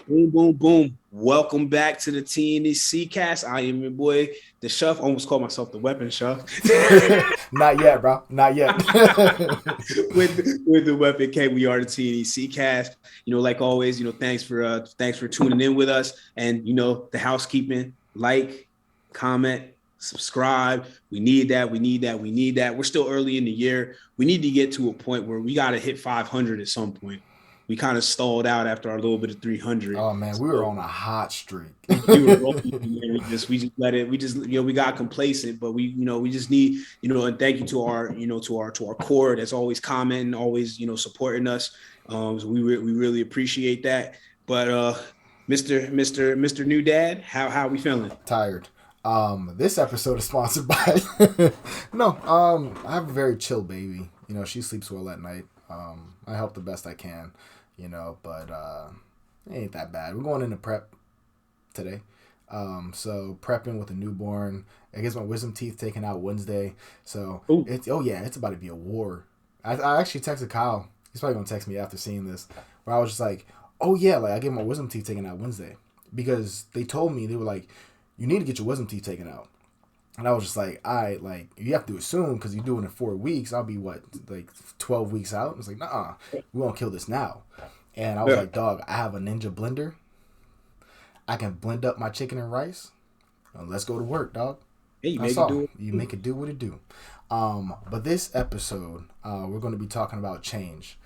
Boom, boom, boom. Welcome back to the TNEC cast. I am your boy, the Chef. Almost called myself the Weapon Chef. Not yet, bro. Not yet. with the Weapon K, we are the TNEC cast. Like always, thanks for tuning in with us. And the housekeeping, like, comment, subscribe. We need that. We need that. We need that. We're still early in the year. We need to get to a point where we got to hit 500 at some point. We kind of stalled out after our little bit of 300. Oh man, we were So on a hot streak. we were rolling, and we just let it. We just we got complacent, but we just need and thank you to our to our core that's always commenting, always supporting us. So we really appreciate that. But Mr. New Dad, how we feeling? Tired. This episode is sponsored by no. I have a very chill baby. She sleeps well at night. I help the best I can. But it ain't that bad. We're going into prep today. So prepping with a newborn. I guess my wisdom teeth taken out Wednesday. So Oh, it's about to be a war. I actually texted Kyle. He's probably gonna text me after seeing this. Where I was just like, oh yeah, like I get my wisdom teeth taken out Wednesday because they told me they were like, you need to get your wisdom teeth taken out. And I was just like, like you have to do it soon because you're doing it 4 weeks. I'll be what, like 12 weeks out. It's like, nah, we won't kill this now. And I was yeah. like, dog, I have a ninja blender. I can blend up my chicken and rice. Let's go to work, dog. Hey, you That's make it all. do You it. make it do what it do. But this episode, we're going to be talking about change.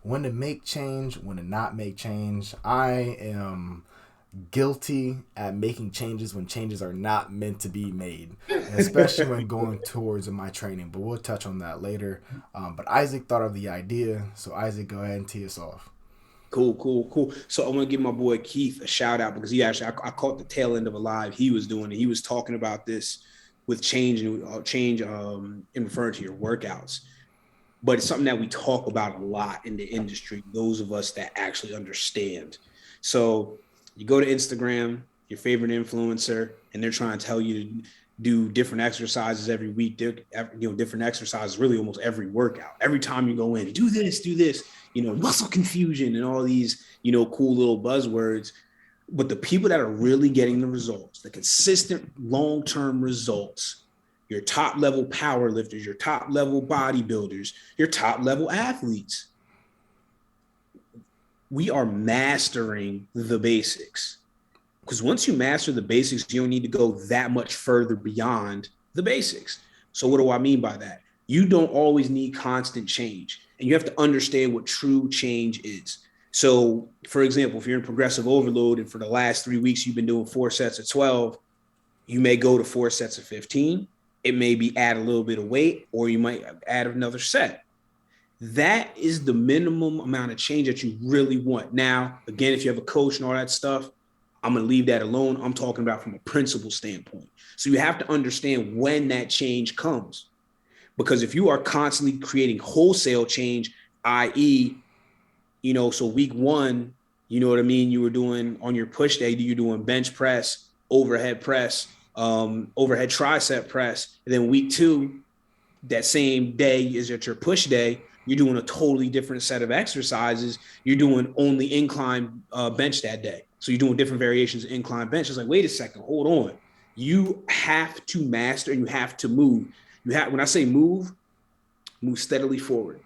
When to make change, when to not make change. I am guilty at making changes when changes are not meant to be made, especially when going towards my training. But we'll touch on that later. But Isaac thought of the idea, so Isaac, go ahead and tee us off. Cool, cool, cool. So I'm gonna give my boy Keith a shout out because he actually I caught the tail end of a live he was doing, and he was talking about this with change and change in referring to your workouts. But it's something that we talk about a lot in the industry. Those of us that actually understand. So you go to Instagram, your favorite influencer, and they're trying to tell you to do different exercises every week. Different exercises really almost every workout. Every time you go in, do this, do this. Muscle confusion and all these cool little buzzwords. But the people that are really getting the results, the consistent long-term results, your top level power lifters, your top level bodybuilders, your top level athletes, we are mastering the basics. Because once you master the basics, you don't need to go that much further beyond the basics. So, what do I mean by that? You don't always need constant change, and you have to understand what true change is. So, for example, if you're in progressive overload and for the last 3 weeks you've been doing 4 sets of 12, you may go to 4 sets of 15. It may be add a little bit of weight, or you might add another set. That is the minimum amount of change that you really want. Now, again, if you have a coach and all that stuff, I'm going to leave that alone. I'm talking about from a principle standpoint. So you have to understand when that change comes. Because if you are constantly creating wholesale change, i.e., so week one, you know what I mean? You were doing on your push day, you're doing bench press, overhead tricep press. And then week two, that same day is at your push day, you're doing a totally different set of exercises. You're doing only incline bench that day. So you're doing different variations of incline bench. It's like, wait a second, hold on. You have to master and you have to move. When I say move, move steadily forward.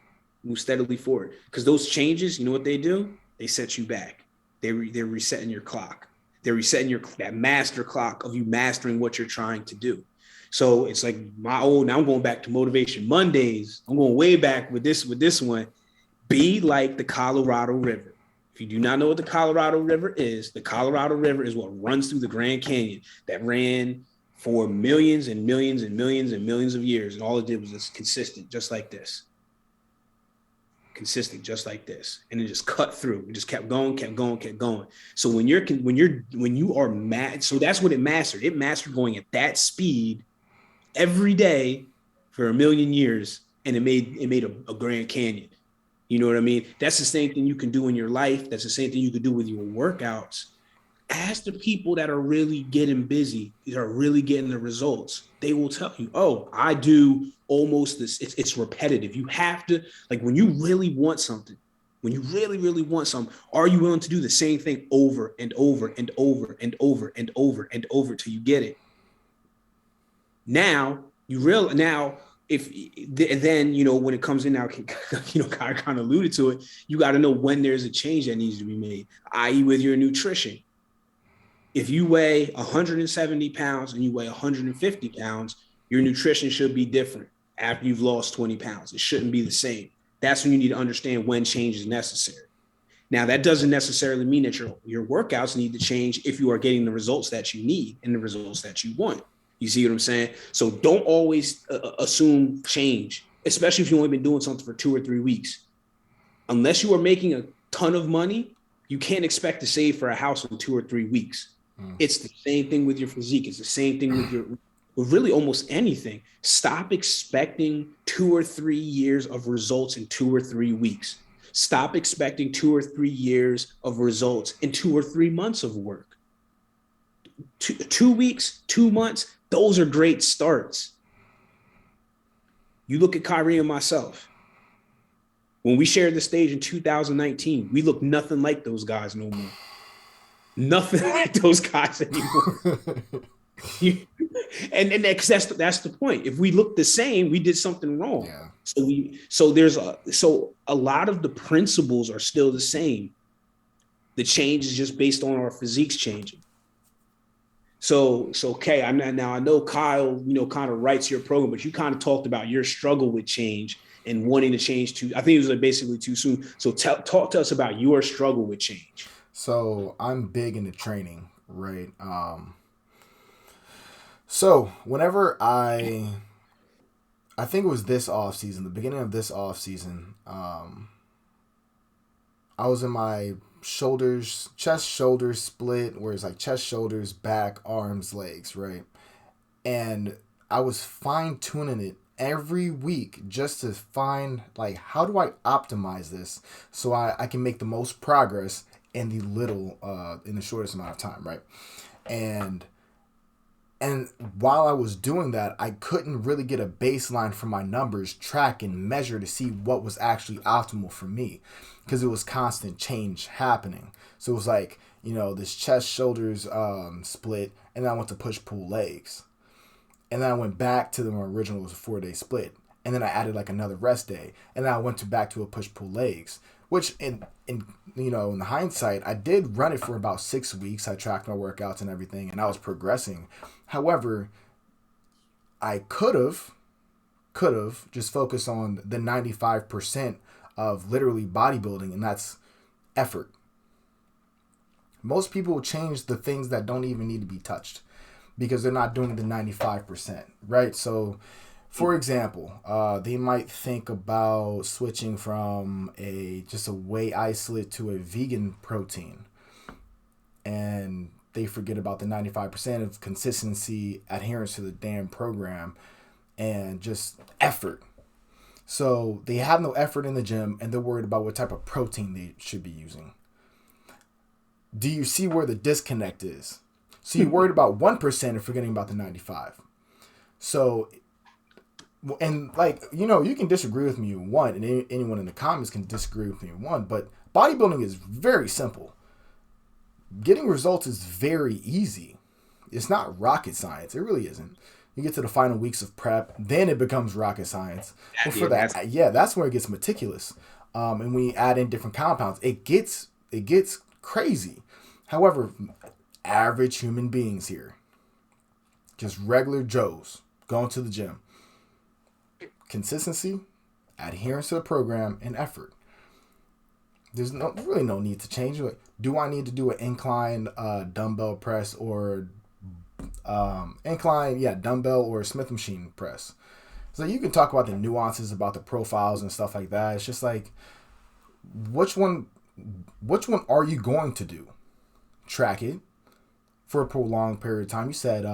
Move steadily forward. Because those changes, you know what they do? They set you back. They're resetting your clock. They're resetting that master clock of you mastering what you're trying to do. So it's like now I'm going back to Motivation Mondays. I'm going way back with this one. Be like the Colorado River. If you do not know what the Colorado River is, the Colorado River is what runs through the Grand Canyon that ran for millions and millions and millions and millions of years. And all it did was just consistent, just like this. Consistent, just like this. And it just cut through. It just kept going, kept going, kept going. So when you are mad, so that's what it mastered. It mastered going at that speed every day for a million years, and it made a Grand Canyon. You know what I mean? That's the same thing you can do in your life. That's the same thing you can do with your workouts. Ask the people that are really getting busy, that are really getting the results. They will tell you, oh, I do almost this. It's repetitive. You have to, like, when you really want something, When you really, really want something, are you willing to do the same thing over and over and over and over and over and over till you get it? Now if then when it comes in now, kind of alluded to it, you got to know when there's a change that needs to be made, i.e. with your nutrition. If you weigh 170 pounds and you weigh 150 pounds, your nutrition should be different after you've lost 20 pounds. It shouldn't be the same. That's when you need to understand when change is necessary. Now, that doesn't necessarily mean that your workouts need to change if you are getting the results that you need and the results that you want. You see what I'm saying? So don't always assume change, especially if you've only been doing something for 2 or 3 weeks. Unless you are making a ton of money, you can't expect to save for a house in 2 or 3 weeks. It's the same thing with your physique. It's the same thing with really almost anything. Stop expecting 2 or 3 years of results in 2 or 3 weeks. Stop expecting 2 or 3 years of results in 2 or 3 months of work. 2 weeks, 2 months, those are great starts. You look at Kyrie and myself. When we shared the stage in 2019, we look nothing like those guys no more. Nothing like those guys anymore. and that's the point. If we look the same, we did something wrong. Yeah. So a lot of the principles are still the same. The change is just based on our physiques changing. So okay, I know Kyle, kind of writes your program, but you kind of talked about your struggle with change and wanting to change I think it was basically too soon. So talk to us about your struggle with change. So I'm big into training, right? So whenever I think it was this off season, the beginning of this off season, I was in my chest, shoulders split, where it's like chest, shoulders, back, arms, legs, right? And I was fine tuning it every week just to find like, how do I optimize this so I can make the most progress in the shortest amount of time, right? And while I was doing that, I couldn't really get a baseline for my numbers, track and measure to see what was actually optimal for me, because it was constant change happening. So it was like, this chest, shoulders split, and then I went to push-pull legs. And then I went back to the original, it was a 4-day split. And then I added like another rest day. And then I went back to a push-pull legs. Which in the hindsight, I did run it for about 6 weeks. I tracked my workouts and everything, and I was progressing. However, I could have just focused on the 95% of literally bodybuilding, and that's effort. Most people change the things that don't even need to be touched because they're not doing the 95%, right? So, for example, they might think about switching from just a whey isolate to a vegan protein, and they forget about the 95% of consistency, adherence to the damn program, and just effort. So they have no effort in the gym, and they're worried about what type of protein they should be using. Do you see where the disconnect is? So you're worried about 1% and forgetting about the 95%. So, and you can disagree with me in one, and anyone in the comments can disagree with me in one, but bodybuilding is very simple. Getting results is very easy. It's not rocket science. It really isn't. You get to the final weeks of prep, then it becomes rocket science. Before that's where it gets meticulous. And we add in different compounds. It gets crazy. However, average human beings here, just regular Joes going to the gym, consistency, adherence to the program, and effort. There's really no need to change it. Do I need to do an incline dumbbell press or dumbbell or Smith machine press? So you can talk about the nuances about the profiles and stuff like that. It's just like, which one are you going to do? Track it for a prolonged period of time. You said,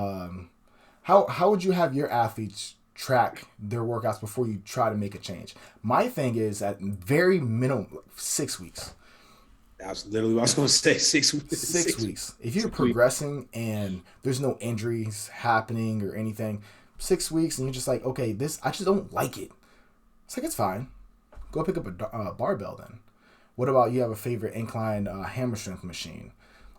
how would you have your athletes track their workouts before you try to make a change? My thing is at very minimum 6 weeks. That's literally what I was going to say. 6 weeks. 6 weeks. If you're progressing and there's no injuries happening or anything, 6 weeks and you're just like, okay, I just don't like it. It's like, it's fine. Go pick up a barbell then. What about you have a favorite incline hammer strength machine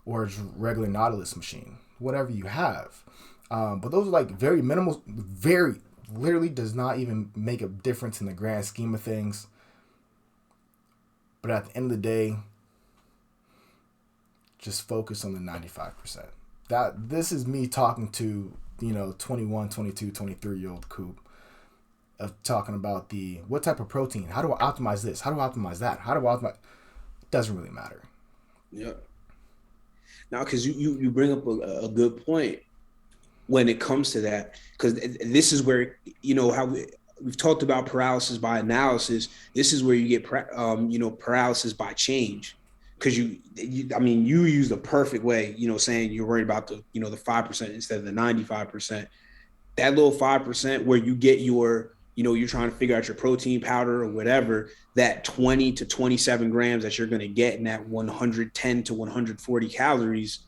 or just regular Nautilus machine? Whatever you have. But those are like very minimal, very literally does not even make a difference in the grand scheme of things. But at the end of the day, just focus on the 95%. This is me talking to, 21, 22, 23-year-old Coop of talking about what type of protein, how do I optimize this? How do I optimize that? How do I optimize? It doesn't really matter. Yeah. Now, because you bring up a good point when it comes to that, because this is where, how we've talked about paralysis by analysis. This is where you get, paralysis by change. Because you use the perfect way, saying you're worried about the 5% instead of the 95%. That little 5% where you get your, you're trying to figure out your protein powder or whatever, that 20 to 27 grams that you're going to get in that 110 to 140 calories,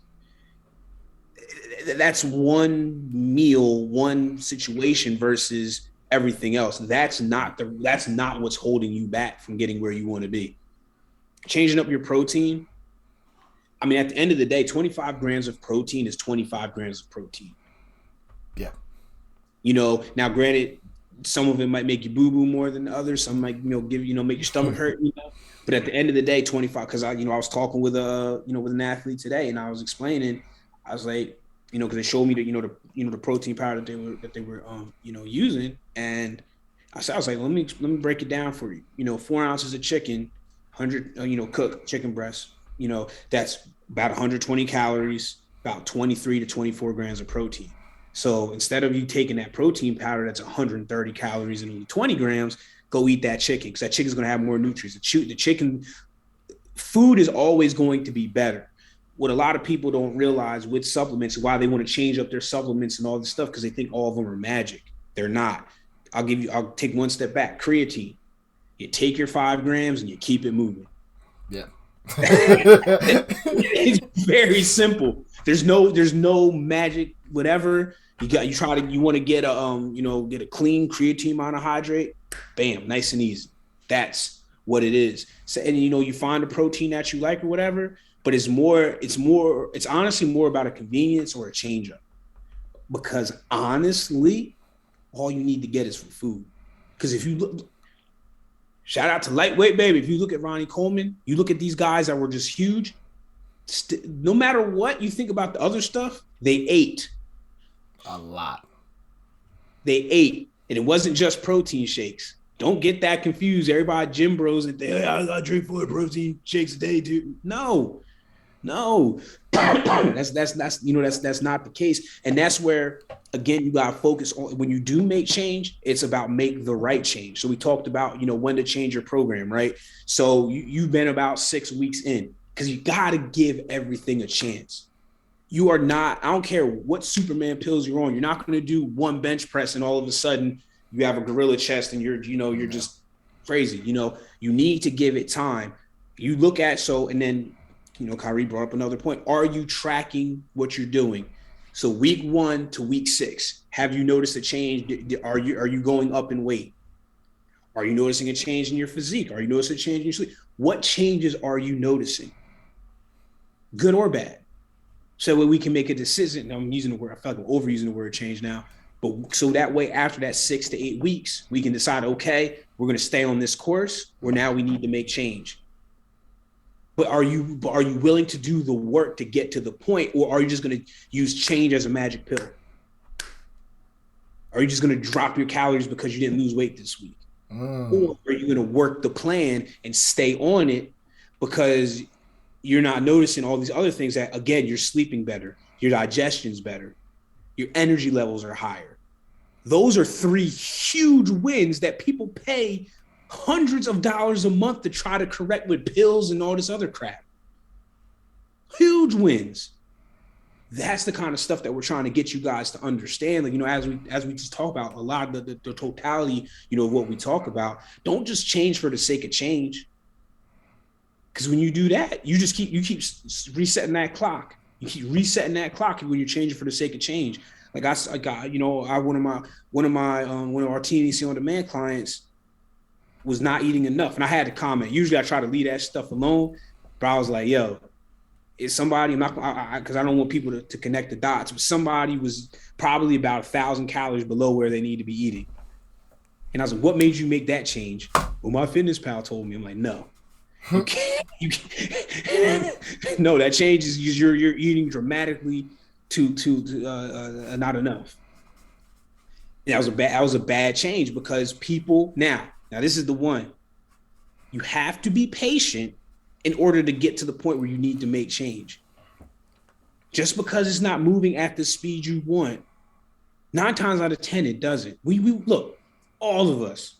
that's one meal, one situation versus everything else. That's not what's holding you back from getting where you want to be. Changing up your protein. I mean, at the end of the day, 25 grams of protein is 25 grams of protein. Yeah. Now granted, some of it might make you boo-boo more than others. Some might, give, make your stomach hurt, But at the end of the day, 25, because I was talking with with an athlete today, and I was explaining, I was like, because they showed me the protein powder that they were using, and I was like, let me break it down for you. 4 ounces of chicken, 100 cooked chicken breast, that's about 120 calories, about 23 to 24 grams of protein. So instead of you taking that protein powder that's 130 calories and only 20 grams, go eat that chicken, because that chicken is going to have more nutrients. The chicken food is always going to be better. What a lot of people don't realize with supplements, why they want to change up their supplements and all this stuff, because they think all of them are magic. They're not. I'll take one step back. Creatine. You take your 5 grams and you keep it moving. Yeah. It's very simple. There's no magic, whatever. You want to get a clean creatine monohydrate, bam, nice and easy. That's what it is. So, and you find a protein that you like or whatever, but it's honestly more about a convenience or a change up. Because honestly, all you need to get is from food. Because if you look, shout out to lightweight, baby. If you look at Ronnie Coleman, you look at these guys that were just huge. No matter what you think about the other stuff, they ate a lot. They ate, and it wasn't just protein shakes. Don't get that confused. Everybody, gym bros, and I gotta drink 4 protein shakes a day, dude. No, that's not the case. And that's where, again, you gotta focus on, when you do make change, it's about make the right change. So we talked about when to change your program, right? So you've been about 6 weeks in, because you gotta give everything a chance. You are not, I don't care what Superman pills you're on, you're not going to do one bench press and all of a sudden you have a gorilla chest and you're just crazy. You need to give it time. You look at, and then, Kyrie brought up another point. Are you tracking what you're doing? So week 1 to week 6, have you noticed a change? Are you going up in weight? Are you noticing a change in your physique? Are you noticing a change in your sleep? What changes are you noticing? Good or bad? So we can make a decision. I'm using the word, I feel like I'm overusing the word change now. But so that way, after that 6 to 8 weeks, we can decide, okay, we're going to stay on this course, or now we need to make change. But are you willing to do the work to get to the point, or are you just going to use change as a magic pill? Are you just going to drop your calories because you didn't lose weight this week? Or are you going to work the plan and stay on it because you're not noticing all these other things that, again, you're sleeping better, your digestion's better, your energy levels are higher. Those are 3 huge wins that people pay hundreds of dollars a month to try to correct with pills and all this other crap. Huge wins. That's the kind of stuff that we're trying to get you guys to understand. Like, as we just talk about a lot of the totality, of what we talk about. Don't just change for the sake of change. Because when you do that, you keep resetting that clock. You keep resetting that clock when you're changing for the sake of change. Like one of our TNEC on demand clients, was not eating enough. And I had to comment. Usually I try to leave that stuff alone, but I was like, yo, is somebody, I'm not, because I don't want people to connect the dots, but somebody was probably about 1,000 calories below where they need to be eating. And I was like, what made you make that change? Well, my fitness pal told me. I'm like, no, you can't, you can't. No, that change is you're eating dramatically to not enough. And that was a bad change because people now this is the one. You have to be patient in order to get to the point where you need to make change. Just because it's not moving at the speed you want, 9 times out of 10, it doesn't. We look, all of us,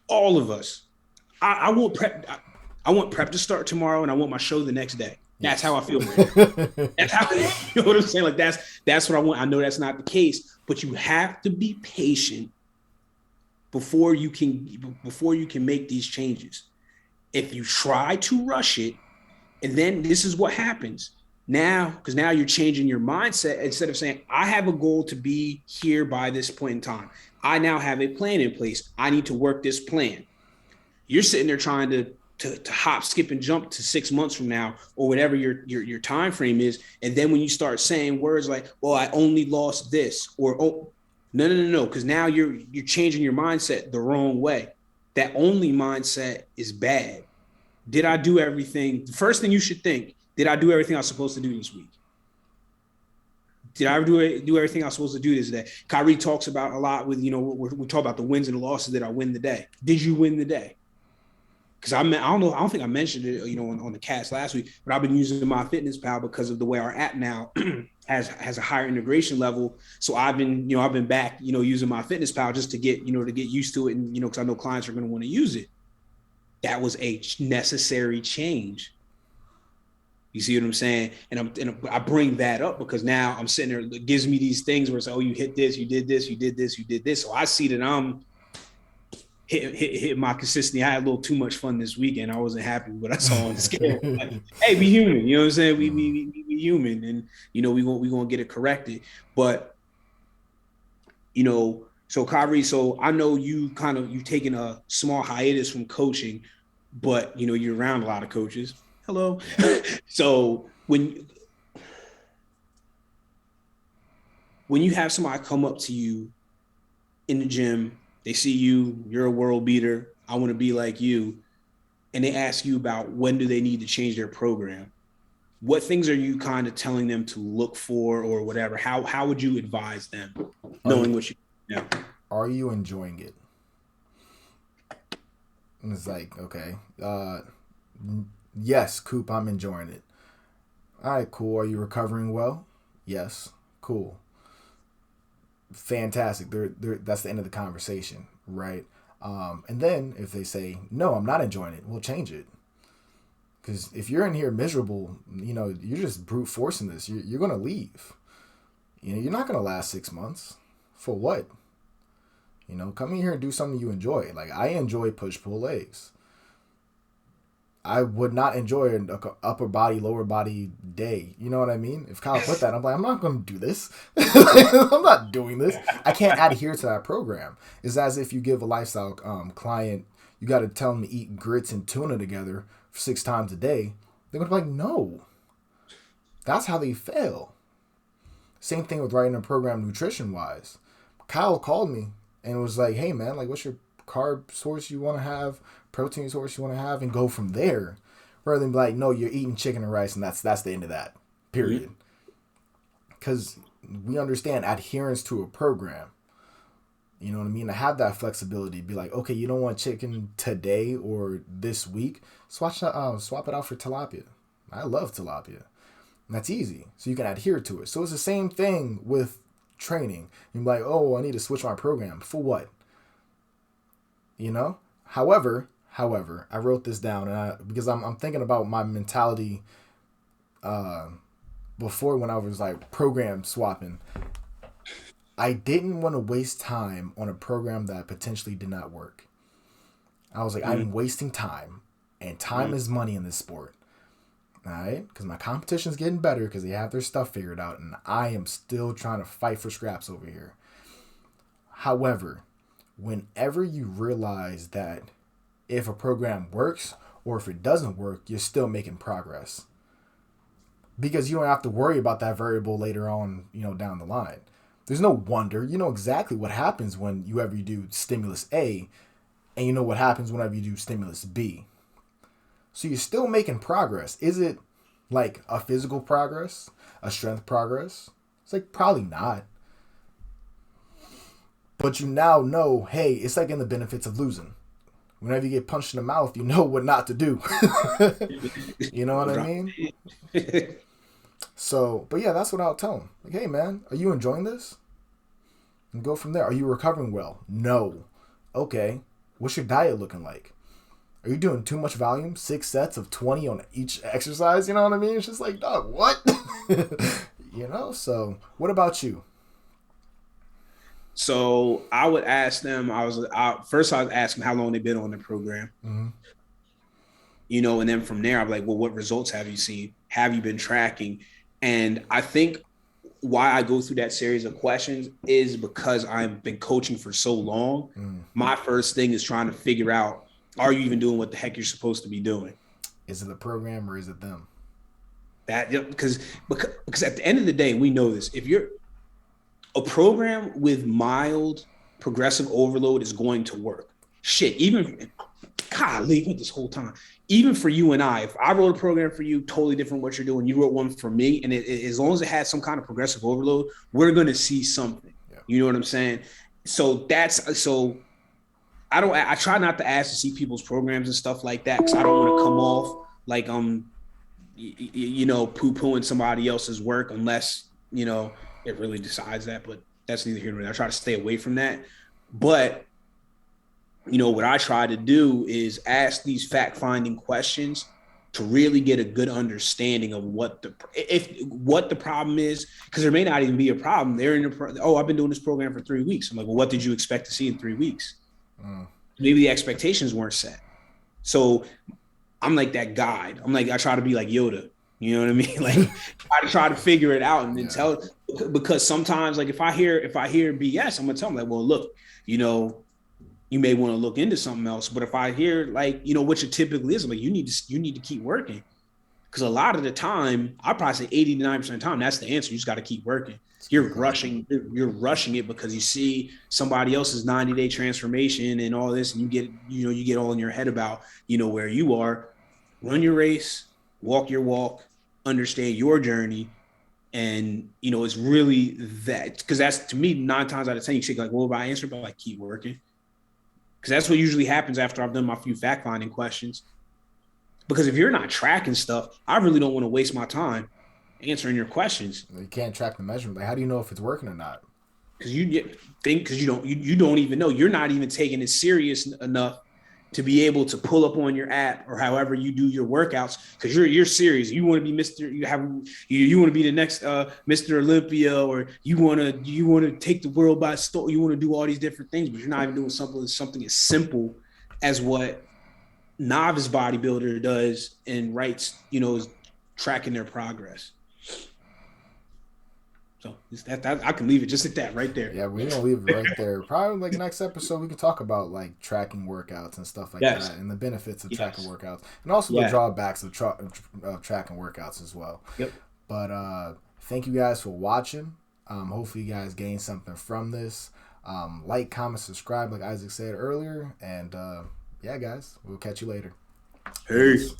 all of us. I want prep. I want prep to start tomorrow, and I want my show the next day. That's how I feel right now. That's how, you know what I'm saying? Like that's what I want. I know that's not the case, but you have to be patient before you can make these changes. If you try to rush it, and then this is what happens now, because now you're changing your mindset. Instead of saying, I have a goal to be here by this point in time, I now have a plan in place. I need to work this plan. You're sitting there trying to hop, skip, and jump to 6 months from now, or whatever your time frame is. And then when you start saying words like, well, I only lost this, or oh, no, because now you're changing your mindset the wrong way. That only mindset is bad. Did I do everything? The first thing you should think, did I do everything I was supposed to do this week? Did I do everything I was supposed to do this day? Kyrie talks about a lot with, we talk about the wins and the losses. Did I win the day? Did you win the day? Because I don't think I mentioned it, on the cast last week, but I've been using my fitness pal because of the way our app now has a higher integration level. So I've been back, using my fitness pal just to get used to it. And, because I know clients are going to want to use it. That was a necessary change. You see what I'm saying? And I bring that up because now I'm sitting there, it gives me these things where it's, oh, you hit this, you did this, you did this, you did this. So I see that I'm hit my consistency. I had a little too much fun this weekend. I wasn't happy with what I saw on the scale. Like, hey, be human. You know what I'm saying? We human, and we gonna get it corrected. But so Kyrie, so I know you've taken a small hiatus from coaching, but you're around a lot of coaches. Hello. So when you have somebody come up to you in the gym, they see you're a world beater, I want to be like you, and they ask you about when do they need to change their program, what things are you kind of telling them to look for or whatever? How would you advise them, knowing what you know? Are you enjoying it? And it's like, okay, yes, Coop, I'm enjoying it. All right, cool. Are you recovering well? Yes, cool. Fantastic. That's the end of the conversation, right? And then if they say, no, I'm not enjoying it, we'll change it. Because if you're in here miserable, you're just brute forcing this. You're going to leave. You're not going to last 6 months. For what? Come in here and do something you enjoy. Like, I enjoy push-pull legs. I would not enjoy an upper body, lower body day. You know what I mean? If Kyle put that, I'm like, I'm not going to do this. I'm not doing this. I can't adhere to that program. It's as if you give a lifestyle client, you got to tell them to eat grits and tuna together 6 times a day. They're going to be like, no. That's how they fail. Same thing with writing a program nutrition-wise. Kyle called me and was like, hey, man, like, what's your carb source you want to have, protein source you want to have, and go from there, rather than be like, no, you're eating chicken and rice, and that's the end of that, period. Because we understand adherence to a program. You know what I mean? To have that flexibility, be like, okay, you don't want chicken today or this week, swap it out for tilapia. I love tilapia. And that's easy. So you can adhere to it. So it's the same thing with training. You're like, oh, I need to switch my program. For what? However, I wrote this down because I'm thinking about my mentality before, when I was like program swapping. I didn't want to waste time on a program that potentially did not work. I was like, I'm wasting time, and time is money in this sport. All right? Because my competition's getting better because they have their stuff figured out, and I am still trying to fight for scraps over here. However, whenever you realize that if a program works or if it doesn't work, you're still making progress. Because you don't have to worry about that variable later on, down the line. There's no wonder. You know exactly what happens when you do stimulus A, and you know what happens whenever you do stimulus B. So you're still making progress. Is it like a physical progress, a strength progress? It's like probably not. But you now know, hey, it's like in the benefits of losing. Whenever you get punched in the mouth, you know what not to do. You know what I mean? So, but yeah, that's what I'll tell them. Like, hey, man, are you enjoying this? And go from there. Are you recovering well? No. Okay. What's your diet looking like? Are you doing too much volume? 6 sets of 20 on each exercise? You know what I mean? It's just like, dog, what? So what about you? So I would ask them, first I would ask them how long they've been on the program. Mm-hmm. And then from there, I'm like, well, what results have you seen? Have you been tracking? And I think why I go through that series of questions is because I've been coaching for so long. My first thing is trying to figure out, are you even doing what the heck you're supposed to be doing? Is it the program or is it them? Because at the end of the day, we know this. If you're a program with mild progressive overload is going to work. Shit, even golly, this whole time. Even for you and I, if I wrote a program for you, totally different what you're doing, you wrote one for me, and as long as it has some kind of progressive overload, we're going to see something. Yeah. You know what I'm saying? So I try not to ask to see people's programs and stuff like that because I don't want to come off like poo-pooing somebody else's work unless, it really decides that, but that's neither here nor there. I try to stay away from that. But what I try to do is ask these fact-finding questions to really get a good understanding of what the problem is, because there may not even be a problem. I've been doing this program for 3 weeks. I'm like, well, what did you expect to see in 3 weeks? Maybe the expectations weren't set. So I'm like that guide. I try to be like Yoda. You know what I mean? Like I try to figure it out and then tell, because sometimes like if I hear BS, I'm gonna tell them like, well, look, you may want to look into something else. But if I hear like, what your typically is, I'm like, you need to keep working. Because a lot of the time, I probably say 80 to 90% of the time, that's the answer. You just got to keep working. You're rushing it because you see somebody else's 90-day transformation and all this, and you get all in your head about, where you are. Run your race, walk your walk, understand your journey. And, it's really that, because that's, to me, 9 times out of 10, you say like, well, if I answer, but like, keep working. Because that's what usually happens after I've done my few fact-finding questions. Because if you're not tracking stuff, I really don't want to waste my time answering your questions. You can't track the measurement. Like, how do you know if it's working or not? Because you don't even know. You're not even taking it serious enough to be able to pull up on your app or however you do your workouts. Because you're serious. You want to be you want to be the next Mr. Olympia, or you want to take the world by storm. You want to do all these different things, but you're not even doing something as simple as what novice bodybuilder does and writes, is tracking their progress. So that I can leave it just at that right there. Yeah, we're gonna leave it right there. Probably like next episode we can talk about like tracking workouts and stuff like that, and the benefits of tracking workouts, and also the drawbacks of tracking workouts as well. Yep. But thank you guys for watching. Hopefully you guys gained something from this. Like, comment, subscribe, like Isaac said earlier, and yeah, guys, we'll catch you later. Peace.